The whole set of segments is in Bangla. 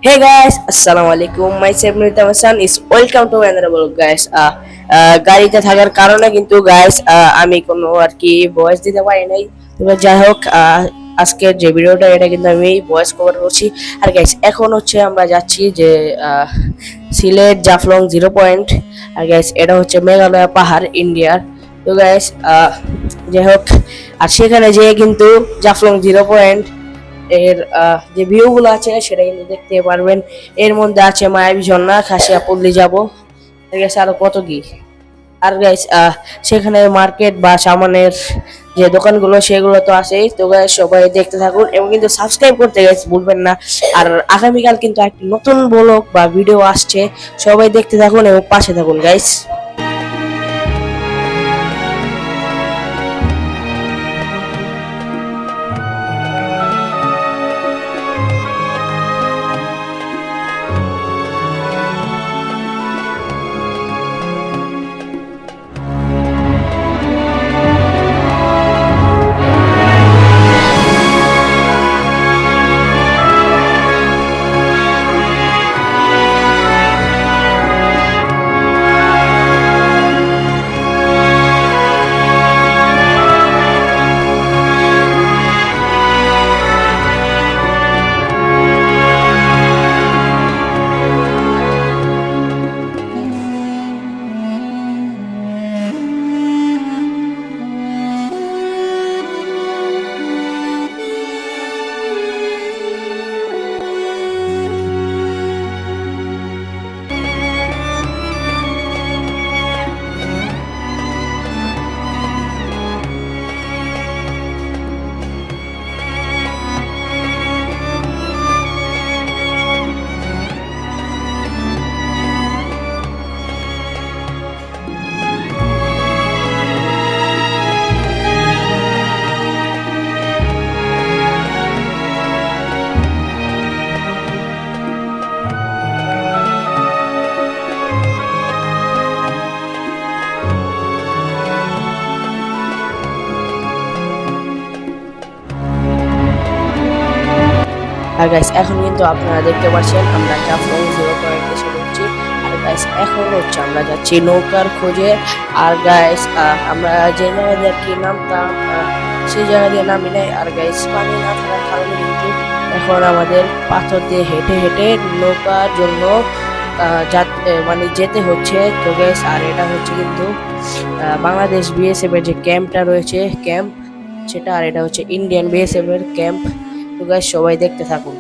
Hey guys, Assalamualaikum. Myself Nurita Hasan is welcome to another vlog guys. গাড়িতে থাকার কারণে কিন্তু গাইস আমি কোনো আর কি ভয়েস দিতে পারি নাই। তবে যাই হোক আজকের যে ভিডিওটা এটা কিন্তু আমি ভয়েস কভার করছি। আর গাইস এখন হচ্ছে আমরা যাচ্ছি যে সিলেট জাফলং 0 পয়েন্ট। আর গাইস এটা হচ্ছে মেঘালয় পাহাড় ইন্ডিয়ার। তো গাইস যাই হোক আর সেখানে যেয়ে কিন্তু জাফলং 0 পয়েন্ট এর যে ভিউ গুলো আছে সেটা কিন্তু দেখতে পারবেন। এর মধ্যে আছে মায়াবী ঝর্ণা, খাসিয়া পল্লী যাব, ঠিক আছে, আরো কত কি। আর গাইস সেখানে মার্কেট বা সামানের যে দোকানগুলো সেগুলো তো আছেই। তো গাইস সবাই দেখতে থাকুন এবং কিন্তু সাবস্ক্রাইব করতে গাইস ভুলবেন না। আর আগামীকাল কিন্তু একটা নতুন ব্লগ বা ভিডিও আসছে, সবাই দেখতে থাকুন এবং পাশে থাকুন গাইস। আর গাইস এখন কিন্তু আপনারা দেখতে পাচ্ছেন আমরা জাফলং 0 পয়েন্ট এসে পড়ছি। আর গাইস এখন হচ্ছে আমরা যাচ্ছি নৌকার খোঁজে। আর গাইস আমরা যে জায়গা দিয়ে আর কি নামতাম সেই জায়গা দিয়ে নামি নাই। আর গাইস পানি না থাকার কারণে কিন্তু এখন আমাদের পাথর দিয়ে হেঁটে হেঁটে নৌকার জন্য মানে যেতে হচ্ছে। তো গাইস আর এটা হচ্ছে কিন্তু বাংলাদেশ বিএসএফ এর যে ক্যাম্পটা রয়েছে ক্যাম্প সেটা, আর এটা হচ্ছে ইন্ডিয়ান বিএসএফ এর ক্যাম্প। তো গাইস সবাই দেখতে থাকুন।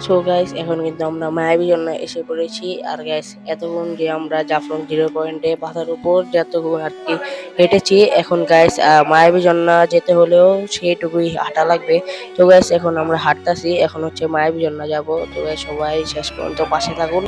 সো গাইস এখন কিন্তু আমরা মায়াবী জন্য এসে পড়েছি। আর গাইস এতক্ষণ যে আমরা জাফলং 0 পয়েন্টে পাতার উপর যতক্ষণ আর কি হেঁটেছি, এখন গাইস মায়াবী জন্য যেতে হলেও সেইটুকুই হাঁটা লাগবে। তো গাইস এখন আমরা হাঁটতাছি, এখন হচ্ছে মায়াবী জন্য যাব। তো গাইস সবাই শেষ পর্যন্ত পাশে থাকুন।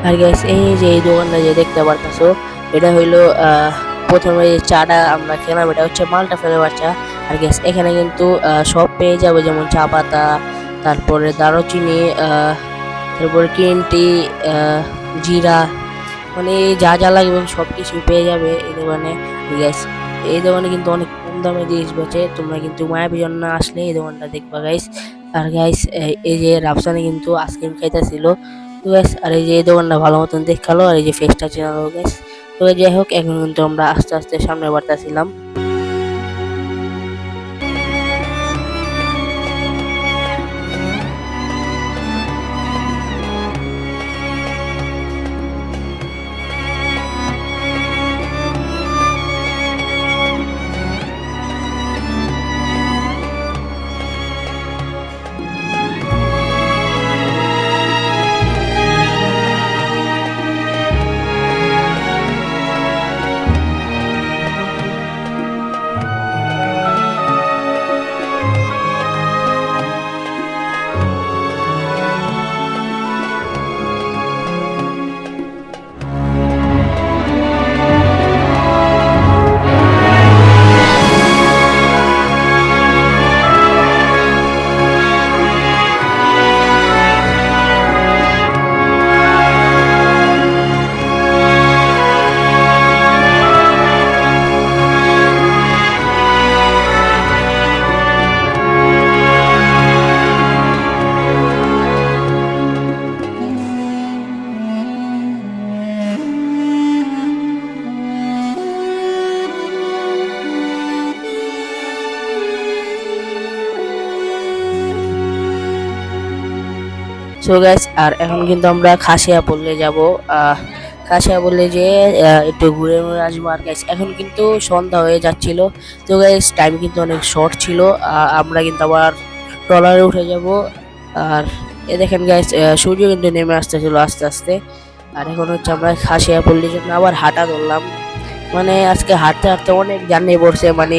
আর গাইস এই যে এই দোকানটা যে দেখতে পারতাছো, এটা হইলো প্রথমে যে চাটা আমরা খেলাম, এটা হচ্ছে মালটা ফ্লেভার চা। আর গাইস এখানে কিন্তু সব পেয়ে যাবে, যেমন চা পাতা, তারপরে দারুচিনি, তারপরে গ্রিন টি, জিরা, মানে যা যা লাগবে সব কিছু পেয়ে যাবে এই দোকানে। গাইস এই দোকানে কিন্তু অনেক কম দামে জিনিস বেচে, তোমরা কিন্তু মায়াবী জন্য আসলে এই দোকানটা দেখবা গাইস। আর গাইস এই যে রাফসানে কিন্তু আইসক্রিম খাইতেছিল। তো গাইস আর এই যে এই দোকানটা ভালো মতন দেখালো, আর এই যে ফেসটা চেনালো গাইস। তো যাই হোক এখন কিন্তু আমরা আস্তে আস্তে সামনে বাড়তেছিলাম। সো গাইস আর এখন কিন্তু আমরা খাসিয়া পল্লে যাব। খাসিয়া পল্লে যে একটু ঘুরে ঘুরে আসবো। আর গাইস এখন কিন্তু সন্ধ্যা হয়ে যাচ্ছিল, তো গাইস টাইম কিন্তু অনেক শর্ট ছিল। আমরা কিন্তু আবার ট্রলারে উঠে যাব। আর এ দেখেন গাইস সূর্য কিন্তু নেমে আসতেছিল আস্তে আস্তে। আর এখন হচ্ছে আমরা খাসিয়া পল্লির জন্য আবার হাঁটা ধরলাম। মানে আজকে হাঁটতে হাঁটতে অনেক জার্নি পড়ছে, মানে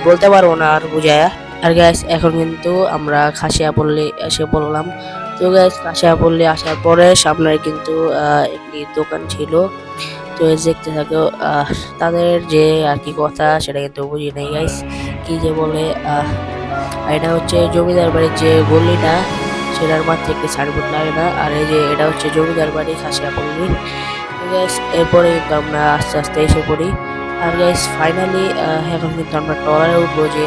বলতে পারবো না আর বুঝায়া। আর গাইস এখন কিন্তু আমরা খাসিয়া পল্লী এসে পড়লাম। তো গাইস খাসিয়া পল্লী আসার পরে সামনে কিন্তু একটি দোকান ছিল। তো দেখতে থাকো তাদের যে আর কি কথা সেটা কিন্তু বুঝি নাই গাইস, কি যে বলে। এটা হচ্ছে জমিদার বাড়ির যে গলিটা, ছেলের মাঠে একটি সাইনবোর্ড লাগে না। আর এই যে এটা হচ্ছে জমিদার বাড়ি খাসিয়া পল্লী। গাইস এরপরে কিন্তু আমরা আস্তে আস্তে এসে পড়ি। আর গাইস ফাইনালি এখন কিন্তু আমরা ট্রলারে উঠবো যে।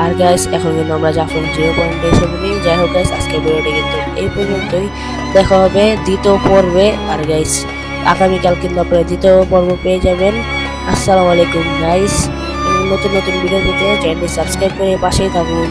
আর গাইস এখন কিন্তু আমরা জাফলং 0 পয়েন্টে এসে পড়ি। যাই হোক গাইস আজকের ভিডিওটি কিন্তু এই পর্যন্তই, দেখা হবে দ্বিতীয় পর্বে। আর গাইস আগামীকাল কিন্তু আপনারা দ্বিতীয় পর্ব পেয়ে যাবেন। আসসালামু আলাইকুম গাইস। নতুন নতুন ভিডিও পেতে চ্যানেলটি সাবস্ক্রাইব করে পাশেই থাকুন।